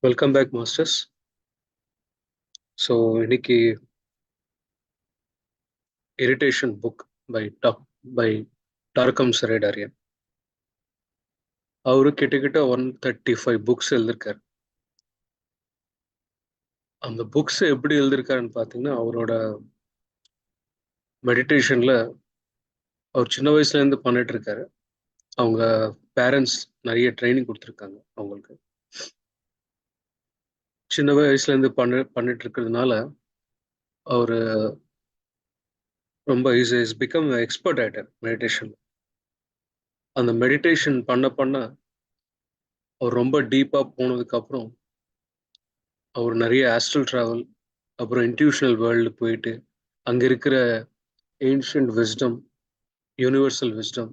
Welcome back masters. So இன்னைக்கு irritation book by டார்கம் சரேடாரியன். அவரு கிட்டத்தட்ட 135 புக்ஸ் எழுதியிருக்காரு. அந்த புக்ஸ் எப்படி எழுதியிருக்காருன்னு பார்த்தீங்கன்னா, அவரோட மெடிடேஷன்ல அவர் சின்ன வயசுல இருந்து பண்ணிட்டு இருக்காரு. அவங்க பேரண்ட்ஸ் நிறைய ட்ரைனிங் கொடுத்துருக்காங்க அவங்களுக்கு. சின்ன வயசுல இருந்து பண்ணிட்டு இருக்கிறதுனால அவரு ரொம்ப இஸ் பிகம் எக்ஸ்பர்ட் ஆயிட்டார் மெடிடேஷன். அந்த மெடிடேஷன் பண்ண அவர் ரொம்ப டீப்பா போனதுக்கு அப்புறம் அவர் நிறைய ஆஸ்ட்ரல் டிராவல், அப்புறம் இன்ட்யூஷனல் வேர்ல்டு போயிட்டு அங்க இருக்கிற ஏன்ஷியன்ட் விஸ்டம், யூனிவர்சல் விஸ்டம்,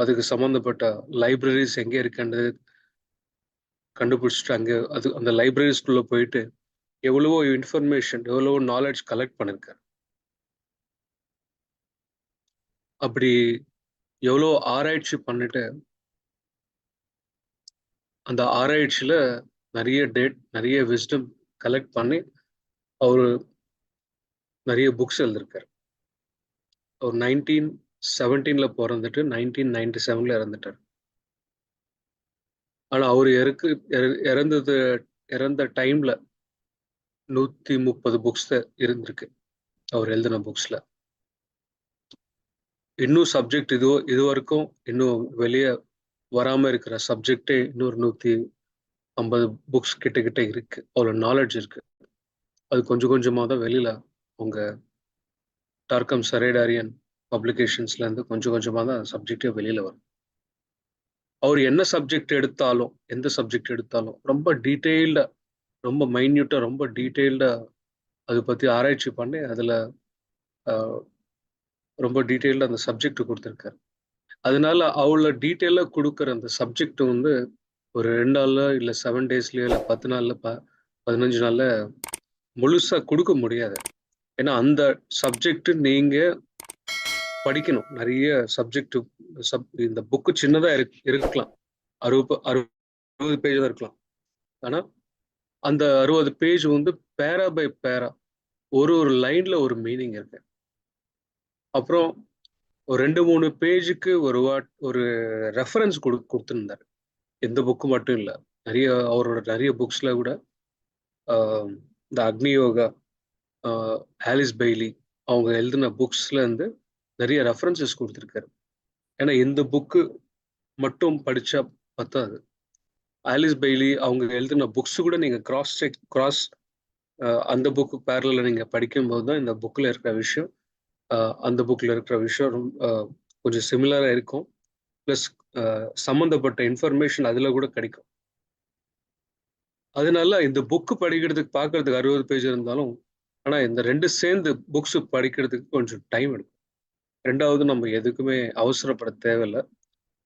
அதுக்கு சம்மந்தப்பட்ட லைப்ரரிஸ் எங்கே இருக்குன்றது கண்டுபிடிச்சிட்டு அந்த லைப்ரரிஸ்குள்ள போயிட்டு எவ்வளவோ இன்ஃபர்மேஷன், எவ்வளவோ நாலேஜ் கலெக்ட் பண்ணிருக்காரு. அப்படி எவ்வளோ ஆராய்ச்சி பண்ணிட்டு அந்த ஆராய்ச்சியில நிறைய விஸ்டம் கலெக்ட் பண்ணி அவரு நிறைய புக்ஸ் எழுதியிருக்காரு. அவர் 1917 பிறந்துட்டு 1997 இறந்துட்டார். ஆனா அவர் இறந்த டைம்ல 130 புக்ஸ் இருந்திருக்கு அவர் எழுதின புக்ஸ்ல. இன்னும் சப்ஜெக்ட் இது வரைக்கும் இன்னும் வெளியே வராம இருக்கிற சப்ஜெக்டே இன்னொரு 150 புக்ஸ் கிட்ட இருக்கு. அவ்வளோ நாலேஜ் இருக்கு. அது கொஞ்சம் கொஞ்சமா தான் வெளியில அவங்க டார்கம் சரேடாரியன் பப்ளிகேஷன்ஸ்ல இருந்து கொஞ்சம் கொஞ்சமா தான் சப்ஜெக்டே வெளியில வரும். அவர் என்ன சப்ஜெக்ட் எடுத்தாலும், எந்த சப்ஜெக்ட் எடுத்தாலும் ரொம்ப டீட்டெயில்டா, ரொம்ப மைன்யூட்டா, ரொம்ப டீட்டெயில்டா அதை பத்தி ஆராய்ச்சி பண்ணி அதுல ரொம்ப டீட்டெயில்டா அந்த சப்ஜெக்ட் கொடுத்துருக்காரு. அதனால அவ்வளோ டீட்டெயிலா கொடுக்குற அந்த சப்ஜெக்ட் வந்து ஒரு 2 நாள்ல இல்ல 7 டேஸ்லயோ இல்ல 10 நாள்ல 15 நாள்ல முழுசா கொடுக்க முடியாது. ஏன்னா அந்த சப்ஜெக்ட் நீங்க படிக்கணும். நிறைய சப்ஜெக்ட் இந்த புக்கு சின்னதா இருக்கலாம், 60 பேஜ் தான் இருக்கலாம். ஆனா அந்த 60 பேஜ் வந்து பேரா பை பேரா ஒரு லைன்ல ஒரு மீனிங் இருக்கு. அப்புறம் ஒரு 2-3 பேஜுக்கு ஒரு ரெஃபரன்ஸ் கொடுத்துருந்தாரு. எந்த புக்கு மட்டும் இல்லை, அவரோட நிறைய புக்ஸ்ல கூட இந்த அக்னி யோகா, ஆலிஸ் பெய்லி அவங்க எழுதின புக்ஸ்ல இருந்து நிறைய ரெஃபரன்சஸ் கொடுத்துருக்காரு. ஏன்னா இந்த புக்கு மட்டும் படிச்சா பத்தாது. ஆலிஸ் பெய்லி அவங்க எழுதின புக்ஸ் கூட நீங்க கிராஸ் அந்த புக்கு பேரல நீங்க படிக்கும்போது தான் இந்த புக்ல இருக்கிற விஷயம் அந்த புக்ல இருக்கிற விஷயம் கொஞ்சம் சிமிலரா இருக்கும். பிளஸ் சம்மந்தப்பட்ட இன்ஃபர்மேஷன் அதுல கூட கிடைக்கும். அதனால இந்த புக்கு படிக்கிறதுக்கு பார்க்கறதுக்கு 60 பேஜ் இருந்தாலும், ஆனா இந்த 2 சேர்ந்து புக்ஸ் படிக்கிறதுக்கு கொஞ்சம் டைம் எடுக்கும். 2வது நம்ம எதுக்குமே அவசரப்பட தேவையில்லை.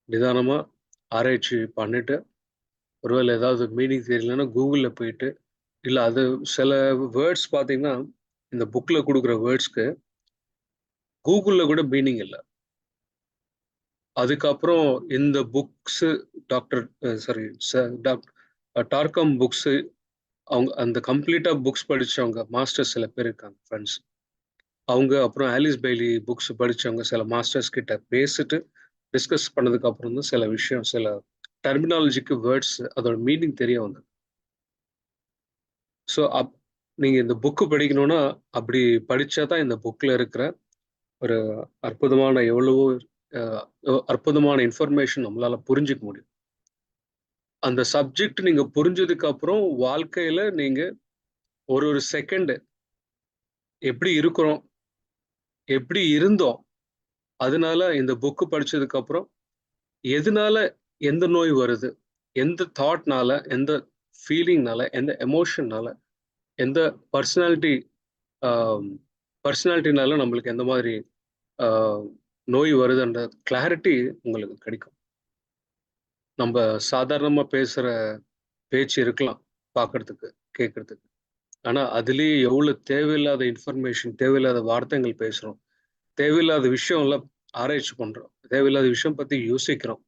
நிதானமா ஆராய்ச்சி பண்ணிட்டு, ஒருவேளை ஏதாவது மீனிங் தெரியலன்னா கூகுள்ல போயிட்டு, இல்ல அது சில வேர்ட்ஸ் பார்த்தீங்கன்னா இந்த புக்ல கொடுக்குற வேர்ட்ஸ்க்கு கூகுள்ல கூட மீனிங் இல்லை. அதுக்கப்புறம் இந்த புக்ஸ் டார்கம் புக்ஸ் அவங்க அந்த கம்ப்ளீட்டா புக்ஸ் படிச்சவங்க மாஸ்டர்ஸ் சில பேர் இருக்காங்க ஃப்ரெண்ட்ஸ். அவங்க அப்புறம் ஆலிஸ் பெய்லி புக்ஸ் படிச்சவங்க சில மாஸ்டர்ஸ் கிட்ட பேசிட்டு டிஸ்கஸ் பண்ணதுக்கு அப்புறம் தான் சில விஷயம், சில டெர்மினாலஜிக்கு வேர்ட்ஸ் அதோட மீனிங் தெரிய வந்தது. ஸோ நீங்க இந்த புக்கு படிக்கணும்னா அப்படி படிச்சா தான் இந்த புக்ல இருக்கிற ஒரு அற்புதமான இன்ஃபர்மேஷன் நம்மளால புரிஞ்சுக்க முடியும். அந்த சப்ஜெக்ட் நீங்க புரிஞ்சதுக்கு அப்புறம் வாழ்க்கையில நீங்க ஒரு செகண்ட் எப்படி இருக்கிறோம், எப்படி இருந்தோம், அதனால இந்த புக்கு படிச்சதுக்கு அப்புறம் எதனால எந்த நோய் வருது, எந்த தாட்னால, எந்த ஃபீலிங்னால, எந்த எமோஷன்னால, எந்த பர்சனாலிட்டினால நம்மளுக்கு எந்த மாதிரி நோய் வருதுன்ற கிளாரிட்டி உங்களுக்கு கிடைக்கும். நம்ம சாதாரணமா பேசுற பேச்சு இருக்கலாம் பார்க்கறதுக்கு, கேட்கறதுக்கு. ஆனா அதுலயே எவ்வளவு தேவையில்லாத இன்ஃபர்மேஷன், தேவையில்லாத வார்த்தைகள் பேசுறோம், தேவையில்லாத விஷயம் எல்லாம் ஆராய்ச்சி பண்றோம். தேவையில்லாத விஷயம் பத்தி யோசிக்கிறோம்.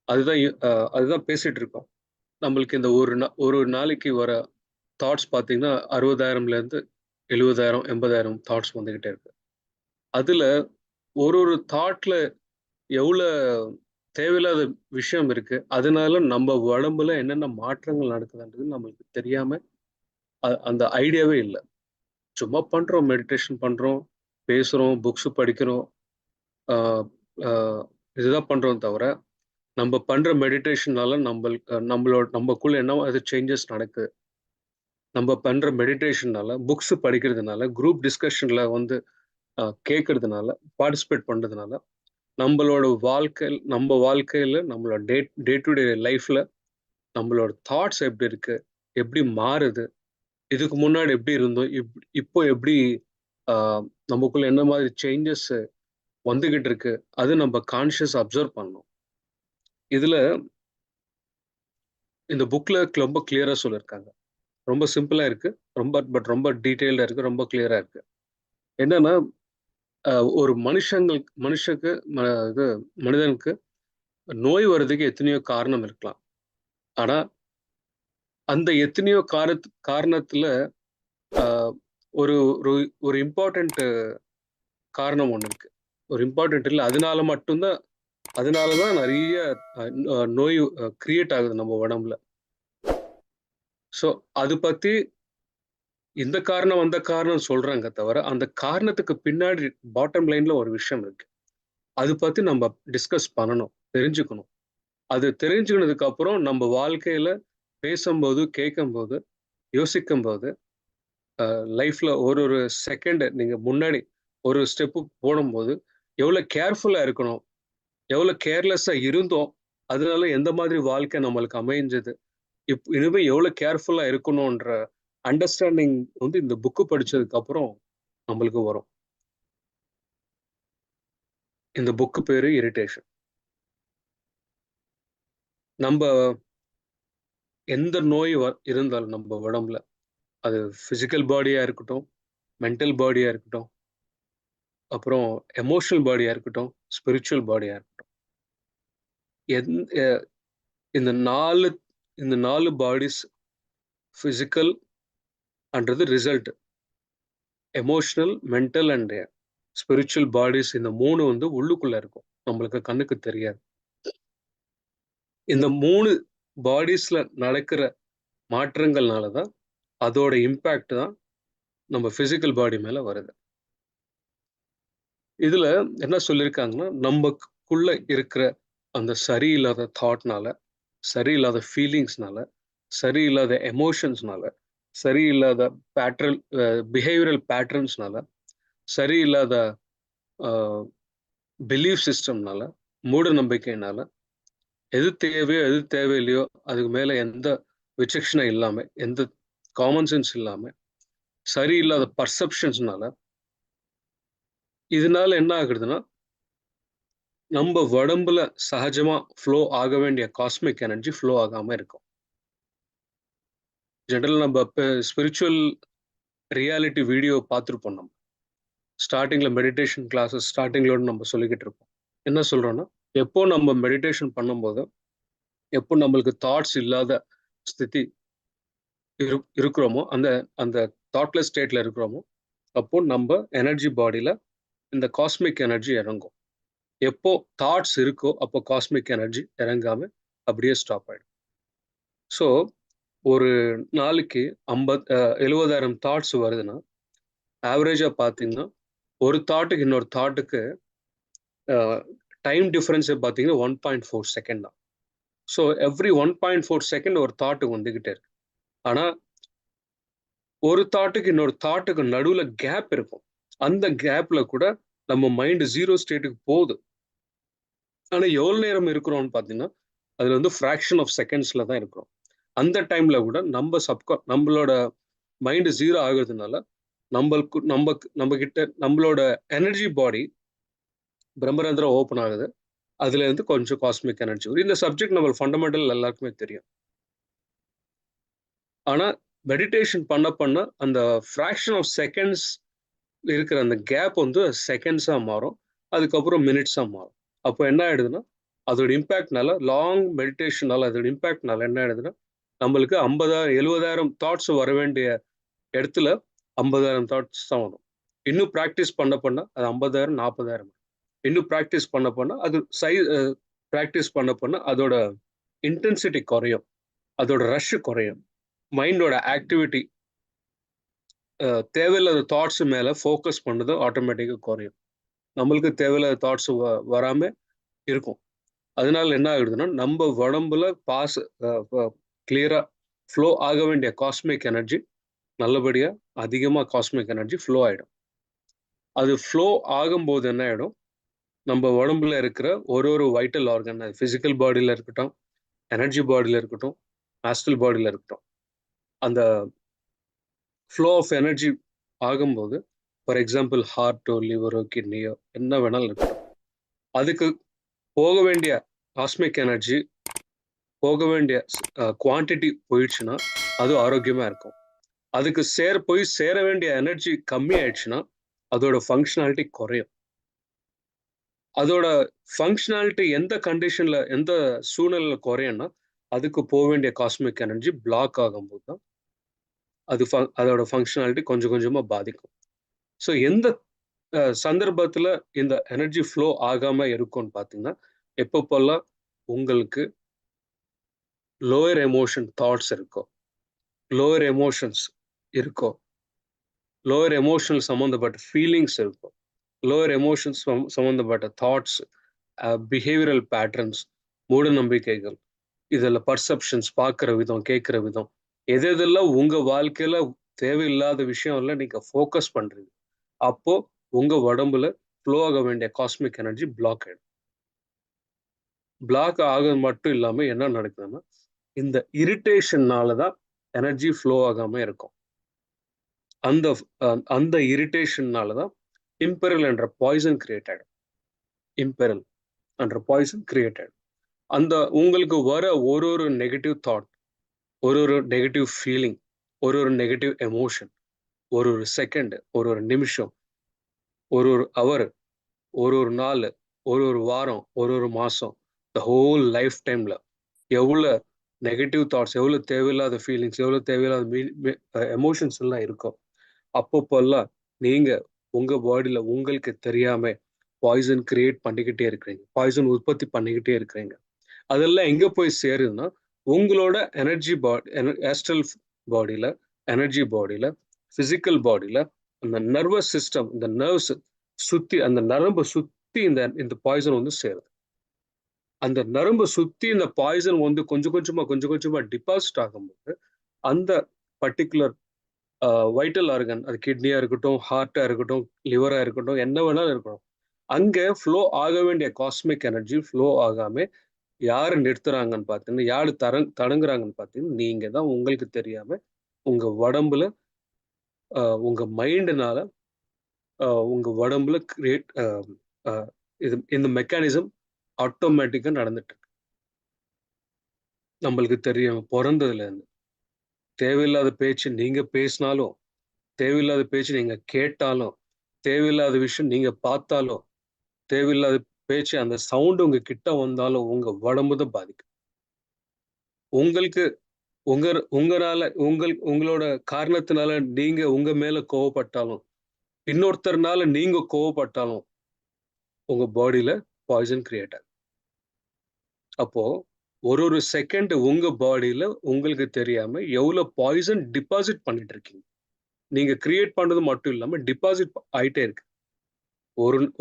அதுதான் பேசிட்டு இருக்கோம். நம்மளுக்கு இந்த ஒரு நாளைக்கு வர தாட்ஸ் பார்த்தீங்கன்னா 60,000ல இருந்து 70,000 80,000 தாட்ஸ் வந்துகிட்டே இருக்கு. அதுல ஒரு தாட்ல எவ்வளவு தேவையில்லாத விஷயம் இருக்கு, அதனால நம்ம உடம்புல என்னென்ன மாற்றங்கள் நடக்குதுன்றது நம்மளுக்கு தெரியாம அந்த ஐடியாவே இல்லை. சும்மா பண்றோம், மெடிடேஷன் பண்றோம், பேசுறோம், புக்ஸ் படிக்கிறோம், ஆஹ் ஆஹ் இதுதான் பண்றோம் தவிர நம்ம பண்ற மெடிடேஷனால நம்மக்குள்ள என்ன அது சேஞ்சஸ் நடக்குது. நம்ம பண்ற மெடிடேஷனால, புக்ஸ் படிக்கிறதுனால, குரூப் டிஸ்கஷன்ல வந்து கேட்கறதுனால, பார்ட்டிசிபேட் பண்றதுனால நம்ம வாழ்க்கையில நம்மளோட டே டே டு டே லைஃப்ல நம்மளோட தாட்ஸ் எப்படி இருக்கு, எப்படி மாறுது, இதுக்கு முன்னாடி எப்படி இருந்தோம், இப்போ எப்படி ஆஹ் நமக்குள்ள என்ன மாதிரி சேஞ்சஸ் வந்துகிட்டு இருக்கு, அது நம்ம கான்ஷியஸ் அப்சர்வ் பண்ணணும். இதுல இந்த புக்ல ரொம்ப கிளியரா சொல்லியிருக்காங்க. ரொம்ப சிம்பிளா இருக்கு, ரொம்ப டீட்டெயில்டா இருக்கு, ரொம்ப கிளியரா இருக்கு. என்னன்னா ஒரு மனுஷனுக்கு இது மனிதனுக்கு நோய் வர்றதுக்கு எத்தனையோ காரணம் இருக்கலாம். ஆனா அந்த எத்தனையோ காரணத்துல ஆஹ் ஒரு ஒரு ஒரு இம்பார்ட்டன்ட் காரணம் ஒண்ணு இருக்கு. ஒரு இம்பார்ட்டன்ட் இல்லை, அதனாலதான் நிறைய நோய் கிரியேட் ஆகுது நம்ம உடம்புல. ஸோ அது பத்தி இந்த காரணம் அந்த காரணம் சொல்றாங்க தவிர அந்த காரணத்துக்கு பின்னாடி பாட்டம் லைன்ல ஒரு விஷயம் இருக்கு. அது பத்தி நம்ம டிஸ்கஸ் பண்ணணும், தெரிஞ்சுக்கணும். அது தெரிஞ்சுக்கினதுக்கு அப்புறம் நம்ம வாழ்க்கையில பேசும்போது, கேட்கும்போது, யோசிக்கும்போது, லைஃப்ல ஒரு செகண்ட் நீங்க முன்னாடி ஒரு ஸ்டெப்பு போடும்போது எவ்வளவு கேர்ஃபுல்லா இருக்கணும், எவ்வளவு கேர்லெஸ்ஸா இருந்தோம், அதனால எந்த மாதிரி வாழ்க்கை நம்மளுக்கு அமைஞ்சது, இனிமே எவ்வளவு கேர்ஃபுல்லா இருக்கணும்ன்ற அண்டர்ஸ்டாண்டிங் வந்து இந்த புக்கு படிச்சதுக்கு அப்புறம் நம்மளுக்கு வரும். இந்த புக்கு பேரு இரிட்டேஷன். நம்ம எந்த நோய் இருந்தாலும் நம்ம உடம்புல, அது பிசிக்கல் பாடியா இருக்கட்டும், மென்டல் பாடியா இருக்கட்டும், அப்புறம் எமோஷனல் பாடியா இருக்கட்டும், ஸ்பிரிச்சுவல் பாடியா இருக்கட்டும், இந்த நாலு இந்த 4 பாடிஸ், பிசிக்கல் அன்றது result, emotional, mental and spiritual bodies, இந்த 3 வந்து உள்ளுக்குள்ள இருக்கும், நம்மளுக்கு கண்ணுக்கு தெரியாது. இந்த 3 பாடிஸ்ல நடக்கிற மாற்றங்கள்னாலதான் அதோட இம்பாக்ட் தான் நம்ம பிசிக்கல் பாடி மேல வருது. இதுல என்ன சொல்லியிருக்காங்கன்னா, நமக்குள்ள இருக்கிற அந்த சரியில்லாத தாட்னால, சரியில்லாத ஃபீலிங்ஸ்னால, சரியில்லாத எமோஷன்ஸ்னால, சரியில்லாத பேட்டர்ன் பிஹேவியரல் பேட்டர்ன்ஸ்னால, சரியில்லாத பிலீஃப் சிஸ்டம்னால, மூட நம்பிக்கைனால, எது தேவையோ எது தேவையில்லையோ அதுக்கு மேல எந்த விசக்ஷனும் இல்லாம, எந்த காமன் சென்ஸ் இல்லாம, சரியில்லாத பர்செப்ஷன்ஸ்னால, இதனால என்ன ஆகுதுன்னா, நம்ம உடம்புல சகஜமா ஃப்ளோ ஆக வேண்டிய காஸ்மிக் எனர்ஜி ஃப்ளோ ஆகாம இருக்கும். ஜெனரல் நம்ம ஸ்பிரிச்சுவல் ரியாலிட்டி வீடியோ பார்த்துருப்போம். நம்ம ஸ்டார்டிங்ல மெடிடேஷன் கிளாஸஸ் ஸ்டார்டிங்லோட நம்ம சொல்லிக்கிட்டு இருப்போம். என்ன சொல்றோம்னா, எப்போ நம்ம மெடிடேஷன் பண்ணும்போது, எப்போ நம்மளுக்கு தாட்ஸ் இல்லாத ஸ்திதி இருக்கிறோமோ, அந்த அந்த தாட்லெஸ் ஸ்டேட்ல இருக்கிறோமோ, அப்போ நம்ம எனர்ஜி பாடியில இந்த காஸ்மிக் எனர்ஜி இறங்கும். எப்போ தாட்ஸ் இருக்கோ அப்போ காஸ்மிக் எனர்ஜி இறங்காம அப்படியே ஸ்டாப் ஆயிடும். ஸோ ஒரு நாளைக்கு 70,000 தாட்ஸ் வருதுன்னா, ஆவரேஜா பார்த்தீங்கன்னா ஒரு தாட்டுக்கு இன்னொரு தாட்டுக்கு டைம் டிஃபரன்ஸ் பார்த்தீங்கன்னா 1.4 செகண்ட் தான். ஸோ எவ்ரி 1.4 செகண்ட் ஒரு தாட்டு வந்துகிட்டே இருக்கு. ஆனா ஒரு தாட்டுக்கு இன்னொரு தாட்டுக்கு நடுவுல கேப் இருக்கும். அந்த கேப்ல கூட நம்ம மைண்ட் 0 ஸ்டேட்டுக்கு போகுது. ஆனா எவ்வளவு நேரம் இருக்கிறோம்னு பார்த்தீங்கன்னா, அதுல வந்து ஃபிராக்ஷன் ஆஃப் செகண்ட்ஸ்ல தான் இருக்கிறோம். அந்த டைம்ல கூட நம்மளோட மைண்ட் 0 ஆகுறதுனால நம்ம கிட்ட நம்மளோட எனர்ஜி பாடி பிரம்மரந்திரம் ஓப்பன் ஆகுது. அதுல இருந்து கொஞ்சம் காஸ்மிக் எனர்ஜி வரும். இந்த சப்ஜெக்ட் நம்ம ஃபண்டமெண்டல் எல்லாருக்குமே தெரியும். ஆனா மெடிடேஷன் பண்ண அந்த ஃபிராக்ஷன் ஆஃப் செகண்ட்ஸ் இருக்கிற அந்த கேப் வந்து செகண்ட்ஸா மாறும், அதுக்கப்புறம் மினிட்ஸா மாறும். அப்போ என்ன ஆயிடுதுன்னா அதோட இம்பேக்ட்னால லாங் மெடிடேஷனால அதோட இம்பேக்ட்னால என்ன ஆயிடுதுன்னா நம்மளுக்கு 50,000 70,000 தாட்ஸ் வர வேண்டிய இடத்துல 50,000 தாட்ஸ் தான் வரும். இன்னும் ப்ராக்டிஸ் பண்ண அது 50,000 40,000. இன்னும் ப்ராக்டிஸ் பண்ண அது ப்ராக்டிஸ் பண்ண அதோட இன்டென்சிட்டி குறையும், அதோட ரஷ் குறையும், மைண்டோட ஆக்டிவிட்டி தேவையில்லாத தாட்ஸ் மேல ஃபோக்கஸ் பண்ணது ஆட்டோமேட்டிக்காக குறையும். நம்மளுக்கு தேவையில்லாத தாட்ஸ் வராம இருக்கும். அதனால என்ன ஆகுதுன்னா நம்ம உடம்புல கிளியரா ஃப்ளோ ஆக வேண்டிய காஸ்மிக் எனர்ஜி நல்லபடியா அதிகமா காஸ்மிக் எனர்ஜி ஃப்ளோ ஆயிடும். அது ஃப்ளோ ஆகும்போது என்ன ஆயிடும், நம்ம உடம்புல இருக்கிற ஒரு வைட்டல் ஆர்கன், அது பிசிக்கல் பாடியில இருக்கட்டும், எனர்ஜி பாடியில இருக்கட்டும், ஆஸ்ட்ரல் பாடியில இருக்கட்டும், அந்த ஃப்ளோ ஆஃப் எனர்ஜி ஆகும்போது, ஃபார் எக்ஸாம்பிள் ஹார்ட்டோ லிவரோ கிட்னியோ என்ன வேணாலும் இருக்கட்டும், அதுக்கு போக வேண்டிய காஸ்மிக் எனர்ஜி போக வேண்டிய குவான்டிட்டி போயிடுச்சுன்னா அது ஆரோக்கியமா இருக்கும். அதுக்கு போய் சேர வேண்டிய எனர்ஜி கம்மி ஆயிடுச்சுன்னா அதோட ஃபங்க்ஷனாலிட்டி குறையும். அதோட ஃபங்க்ஷனாலிட்டி எந்த கண்டிஷன்ல எந்த சூழ்நிலையில குறையும்னா அதுக்கு போக வேண்டிய காஸ்மிக் எனர்ஜி பிளாக் ஆகும்போது தான் அதோட ஃபங்க்ஷனாலிட்டி கொஞ்சம் கொஞ்சமா பாதிக்கும். ஸோ எந்த சந்தர்ப்பத்துல இந்த எனர்ஜி ஃப்ளோ ஆகாம இருக்கும்னு பார்த்தீங்கன்னா, எப்பப்பெல்லாம் உங்களுக்கு லோயர் எமோஷன் தாட்ஸ் இருக்கோ, லோயர் எமோஷன்ஸ் இருக்கோ, லோயர் எமோஷனல் சம்மந்தப்பட்ட ஃபீலிங்ஸ் இருக்கும், லோயர் எமோஷன்ஸ் சம்மந்தப்பட்ட தாட்ஸ், பிஹேவியரல் பேட்டர்ன்ஸ், மூட நம்பிக்கைகள், இதில் பர்செப்ஷன்ஸ், பார்க்குற விதம், கேட்குற விதம், எதெல்லாம் உங்க வாழ்க்கையில தேவையில்லாத விஷயம் இல்லை நீங்க ஃபோக்கஸ் பண்றீங்க, அப்போ உங்க உடம்புல ஃப்ளோ ஆக வேண்டிய காஸ்மிக் எனர்ஜி பிளாக் ஆயிடும். பிளாக் ஆகிறது மட்டும் இல்லாம என்ன நடக்குதுன்னா இந்த இரிட்டேஷன்னால தான் எனர்ஜி ஃப்ளோ ஆகாம இருக்கும். அந்த அந்த இரிட்டேஷன்னால தான் இம்பெரல் என்ற பாய்சன் கிரியேட் ஆயிடும். இம்பெரல் என்ற பாய்சன் கிரியேட் ஆயிடும். அந்த உங்களுக்கு வர ஒரு நெகட்டிவ் தாட், ஒரு நெகட்டிவ் ஃபீலிங், ஒரு நெகட்டிவ் எமோஷன், ஒரு செகண்ட், ஒரு நிமிஷம், ஒரு அவர், ஒரு நாள், ஒரு வாரம், ஒரு மாசம், த ஹோல் லைஃப் டைம்ல எவ்வளவு நெகட்டிவ் தாட்ஸ், எவ்வளவு தேவையில்லாத ஃபீலிங்ஸ், எவ்வளவு தேவையில்லாத எமோஷன்ஸ் எல்லாம் இருக்கும், அப்பப்பெல்லாம் நீங்க உங்க பாடியில உங்களுக்கு தெரியாம பாய்சன் கிரியேட் பண்ணிக்கிட்டே இருக்கிறீங்க, பாய்சன் உற்பத்தி பண்ணிக்கிட்டே இருக்கிறீங்க. அதெல்லாம் எங்க போய் சேருதுன்னா உங்களோட எனர்ஜி ஆஸ்ட்ரல் பாடியில, எனர்ஜி பாடியில, பிசிக்கல் பாடியில, அந்த நர்வஸ் சிஸ்டம், இந்த நர்வ்ஸ் சுத்தி, அந்த நரம்பு சுத்தி இந்த பாய்சன் வந்து சேருது. அந்த நரம்பு சுத்தி இந்த பாய்சன் வந்து கொஞ்சம் கொஞ்சமா டிபாசிட் ஆகும்போது அந்த பர்டிகுலர் வைட்டல் ஆர்கன், அது கிட்னியா இருக்கட்டும், ஹார்ட்டா இருக்கட்டும், லிவரா இருக்கட்டும், என்ன வேணாலும் இருக்கட்டும், அங்க ஃப்ளோ ஆக வேண்டிய காஸ்மிக் எனர்ஜி ஃப்ளோ ஆகாம யாரு நிறுத்துறாங்கன்னு பார்த்தீங்கன்னா, யாரு தடங்குறாங்கன்னு பார்த்தீங்கன்னா, நீங்க தான். உங்களுக்கு தெரியாம உங்க உடம்புல உங்க மைண்டுனால உங்க உடம்புல கிரியேட் இது இந்த மெக்கானிசம் ஆட்டோமேட்டிக்கா நடந்துட்டு இருக்கு. நம்மளுக்கு தெரியும் பிறந்ததுல இருந்து. தேவையில்லாத பேச்சு நீங்க பேசினாலும், தேவையில்லாத பேச்சு நீங்க கேட்டாலும், தேவையில்லாத விஷயம் நீங்க பார்த்தாலும், தேவையில்லாத பேச்சு அந்த சவுண்ட் உங்க கிட்ட வந்தாலும் உங்க உடம்பு தான் பாதிக்கும். உங்களுக்கு உங்க உங்களால உங்களோட காரணத்தினால நீங்க உங்க மேல கோவப்பட்டாலும், இன்னொருத்தர்னால நீங்க கோவப்பட்டாலும் உங்க பாடியில பாய்சன் கிரியேட் ஆகும். அப்போ ஒரு செகண்ட் உங்க பாடியில உங்களுக்கு தெரியாம எவ்வளவு பாய்சன் டிபாசிட் பண்ணிட்டு இருக்கீங்க. நீங்க கிரியேட் பண்றது மட்டும் இல்லாம டிபாசிட் ஆயிட்டே இருக்கு.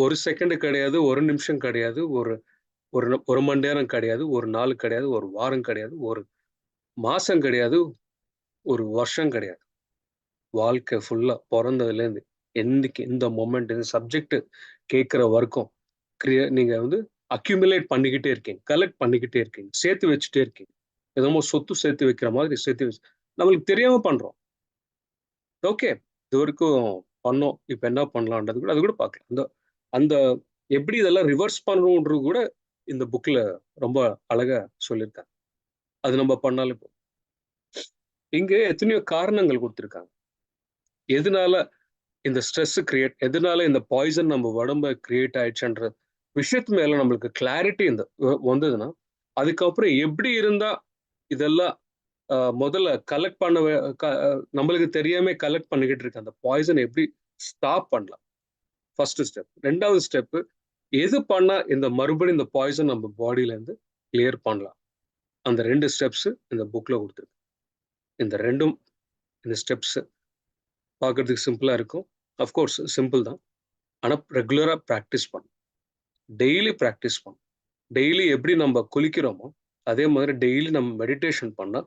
ஒரு செகண்ட் கிடையாது, ஒரு நிமிஷம் கிடையாது, ஒரு ஒரு ஒரு மணி நேரம் கிடையாது, ஒரு நாள் கிடையாது, ஒரு வாரம் கிடையாது, ஒரு மாசம் கிடையாது, ஒரு வருஷம் கிடையாது. வாழ்க்கை ஃபுல்லா பிறந்ததுலேருந்து என்னைக்கு இந்த மொமெண்ட் இந்த சப்ஜெக்ட் கேட்குற வரைக்கும் நீங்க வந்து அக்யூமுலேட் பண்ணிக்கிட்டே இருக்கீங்க, கலெக்ட் பண்ணிக்கிட்டே இருக்கீங்க, சேர்த்து வச்சுட்டே இருக்கீங்க. ஏதோ சொத்து சேர்த்து வைக்கிற மாதிரி சேர்த்து வச்சு நம்மளுக்கு தெரியாம பண்றோம். ஓகே, இது வரைக்கும் பண்ணோம், இப்ப என்ன பண்ணலான்றது கூட அது கூட பார்க்கலாம். அந்த அந்த எப்படி இதெல்லாம் ரிவர்ஸ் பண்ணணுன்றது கூட இந்த புக்ல ரொம்ப அழகா சொல்லியிருக்காங்க. அது நம்ம பண்ணாலும் இங்க எத்தனையோ காரணங்கள் கொடுத்திருக்காங்க. எதனால இந்த ஸ்ட்ரெஸ் கிரியேட், எதனால இந்த பாய்சன் நம்ம உடம்ப கிரியேட் ஆயிடுச்சுன்ற விஷயத்து மேல நம்மளுக்கு கிளாரிட்டி இந்த வந்ததுன்னா அதுக்கப்புறம் எப்படி இருந்தா இதெல்லாம் முதல்ல கலெக்ட் பண்ண நம்மளுக்கு தெரியாம கலெக்ட் பண்ணிக்கிட்டு இருக்க அந்த பாய்சன் எப்படி ஸ்டாப் பண்ணலாம் ஃபர்ஸ்ட் ஸ்டெப். ரெண்டாவது ஸ்டெப், எது பண்ணா இந்த மறுபடியும் இந்த பாய்சன் நம்ம பாடியில இருந்து கிளியர் பண்ணலாம். அந்த 2 ஸ்டெப்ஸ் இந்த புக்ல கொடுத்துருக்கு. இந்த ஸ்டெப்ஸ் பார்க்கறதுக்கு சிம்பிளா இருக்கும். அஃப்கோர்ஸ் சிம்பிள் தான். ஆனா ரெகுலரா ப்ராக்டிஸ் பண்ணும். டெய்லி ப்ராக்டிஸ் பண்ணும். டெய்லி எப்படி நம்ம குளிக்கிறோமோ அதே மாதிரி டெய்லி நம்ம மெடிடேஷன் பண்ணா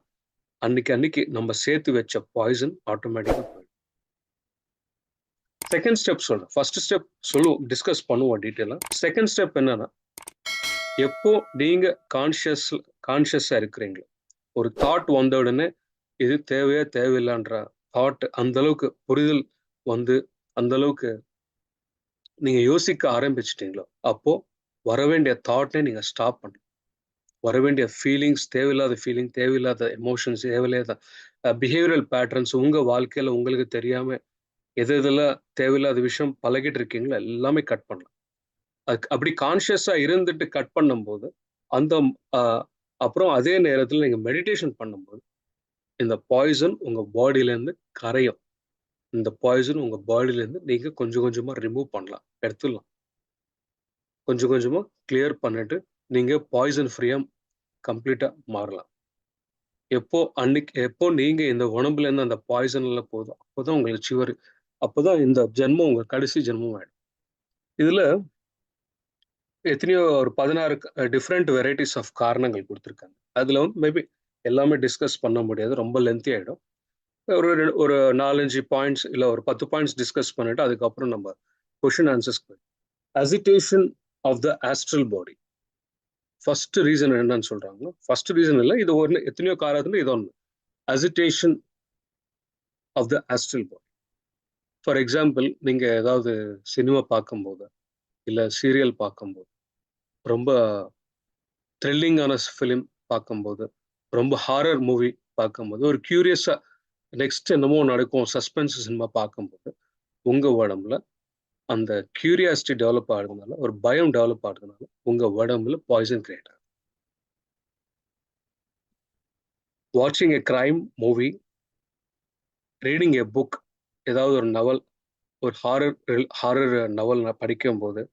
அன்னைக்கு நம்ம சேர்த்து வச்ச பாய்சன் ஆட்டோமேட்டிக்கா போயிடும். செகண்ட் ஸ்டெப் சொல்றேன். ஃபர்ஸ்ட் ஸ்டெப் டிஸ்கஸ் பண்ணுவோம் டீட்டெயிலா. செகண்ட் ஸ்டெப் என்னன்னா, எப்போ நீங்க கான்ஷியஸா இருக்கிறீங்களோ, ஒரு தாட் வந்த உடனே இது தேவையா தேவையில்லைன்ற தாட் அந்த அளவுக்கு புரிதல் வந்து அந்த அளவுக்கு நீங்க யோசிக்க ஆரம்பிச்சிட்டீங்களோ, அப்போ வர வேண்டிய தாட்டை நீங்க ஸ்டாப் பண்ணணும். வர வேண்டிய ஃபீலிங்ஸ், தேவையில்லாத எமோஷன்ஸ், தேவையில்லாத பிஹேவியரல் பேட்டர்ன்ஸ் உங்க வாழ்க்கையில உங்களுக்கு தெரியாம எதெல்லாம் தேவையில்லாத விஷயம் பழகிட்டு இருக்கீங்களோ எல்லாமே கட் பண்ணலாம். அப்படி கான்ஷியஸா இருந்துட்டு கட் பண்ணும்போது அந்த அப்புறம் அதே நேரத்தில் நீங்க மெடிடேஷன் பண்ணும்போது இந்த பாய்சன் உங்க பாடியில இருந்து கரையும். இந்த பாய்சன் உங்க பாடியில இருந்து நீங்க கொஞ்சம் கொஞ்சமா ரிமூவ் பண்ணலாம், எடுத்துடலாம். கொஞ்சம் கொஞ்சமா கிளியர் பண்ணிட்டு நீங்க பாய்சன் ஃப்ரீயா கம்ப்ளீட்டா மாறலாம். எப்போ நீங்க இந்த உடம்புல இருந்து அந்த பாய்சன்ல போதும் அப்போதான் உங்களுக்கு சிவர், அப்போதான் இந்த ஜென்மம் உங்க கடைசி ஜென்மம் ஆயிடும். இதுல எத்தனையோ ஒரு 16 டிஃப்ரெண்ட் வெரைட்டிஸ் ஆஃப் காரணங்கள் கொடுத்துருக்காங்க. அதுல வந்து மேபி எல்லாமே டிஸ்கஸ் பண்ண முடியாது, ரொம்ப லென்த்தி ஆயிடும். ஒரு 4-5 பாயிண்ட்ஸ் இல்ல ஒரு 10 பாயிண்ட்ஸ் டிஸ்கஸ் பண்ணிட்டு அதுக்கப்புறம் நம்ம question answers. Agitation of the astral body. First reason என்னன்னு சொல்றாங்க. ஃபர்ஸ்ட் ரீசன் இல்லை, இது ஒன்று எத்தனையோ காரணத்துல இது ஒன்று. Agitation of the astral body. For example, நீங்க ஏதாவது சினிமா பார்க்கும்போது இல்ல சீரியல் பார்க்கும்போது, ரொம்ப த்ரில்லிங்கான ஃபிலிம் பார்க்கும்போது, ரொம்ப ஹாரர் மூவி பார்க்கும்போது, ஒரு கியூரியஸா நெக்ஸ்ட் என்னமோ நடக்கும் சஸ்பென்ஸ் சினிமா பார்க்கும்போது உங்க உடம்புல அந்த கியூரியாசிட்டி டெவலப் ஆகுறதுனால, ஒரு பயம் டெவலப் ஆகுறதுனால உங்க உடம்புல பாய்சன் கிரியேட் ஆகும். வாட்சிங் எ கிரைம் மூவி, ரீடிங் எ புக், ஏதாவது ஒரு நவல், ஒரு ஹாரர் நவல் படிக்கும் போது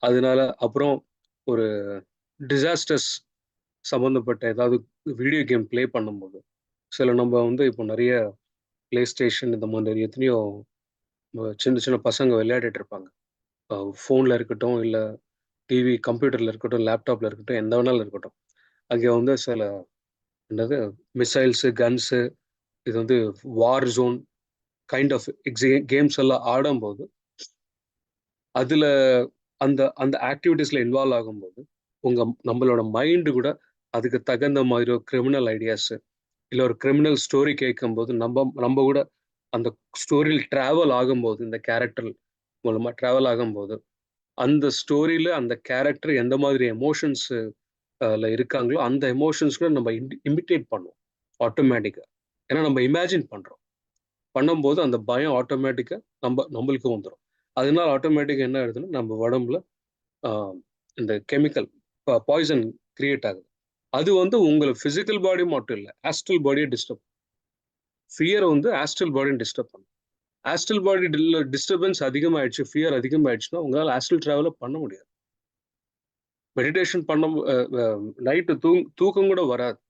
அதனால அப்புறம் ஒரு டிசாஸ்டர்ஸ் சம்மந்தப்பட்ட ஏதாவது வீடியோ கேம் ப்ளே பண்ணும்போது, சில நம்ம வந்து இப்போ நிறைய பிளே ஸ்டேஷன் இந்த மாதிரி எத்தனையோ சின்ன சின்ன பசங்க விளையாடிட்டு இருப்பாங்க. ஃபோனில் இருக்கட்டும், இல்லை டிவி கம்ப்யூட்டரில் இருக்கட்டும், லேப்டாப்பில் இருக்கட்டும், எந்த வேணாலும் இருக்கட்டும். அங்கே வந்து சில என்னது மிசைல்ஸு, கன்ஸு, இது வந்து war zone kind of games எல்லாம் ஆடும்போது அதில் அந்த அந்த ஆக்டிவிட்டீஸில் இன்வால்வ் ஆகும்போது நம்மளோட மைண்டு கூட அதுக்கு தகுந்த மாதிரி ஒரு கிரிமினல் ஐடியாஸு இல்லை ஒரு கிரிமினல் ஸ்டோரி கேட்கும்போது நம்ம கூட அந்த ஸ்டோரியில் ட்ராவல் ஆகும்போது, இந்த கேரக்டர் மூலமாக ட்ராவல் ஆகும்போது அந்த ஸ்டோரியில் அந்த கேரக்டர் எந்த மாதிரி எமோஷன்ஸ் இருக்காங்களோ அந்த எமோஷன்ஸ் கூட நம்ம இமிட்டேட் பண்ணுவோம் ஆட்டோமேட்டிக்காக. ஏன்னா நம்ம இமேஜின் பண்ணும்போது அந்த பயம் ஆட்டோமேட்டிக்காக நம்மளுக்கு வந்துடும். அதனால ஆட்டோமேட்டிக்காக என்ன ஆகுதுன்னா நம்ம உடம்புல இந்த கெமிக்கல் பாய்சன் கிரியேட் ஆகுது. அது வந்து உங்களுக்கு ஃபிசிக்கல் பாடி மட்டும் இல்லை, ஆஸ்ட்ரல் பாடியை டிஸ்டர்ப். ஃபியர் வந்து ஆஸ்ட்ரல் பாடியை டிஸ்டர்ப் பண்ணும். ஆஸ்ட்ரல் பாடி டிஸ்டர்பன்ஸ் அதிகமாயிடுச்சு, ஃபியர் அதிகமாயிடுச்சுன்னா உங்களால் ஆஸ்ட்ரல் டிராவலை பண்ண முடியாது. மெடிடேஷன் பண்ண நைட்டு தூக்கம் கூட வராது.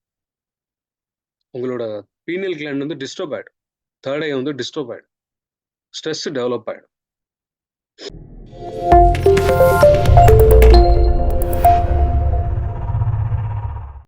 உங்களோட பீனியல் கிளாண்ட் வந்து டிஸ்டர்ப் ஆகிடும், தேர்ட் ஐ வந்து டிஸ்டர்ப் ஆகிடும், ஸ்ட்ரெஸ் டெவலப் ஆகிடும்.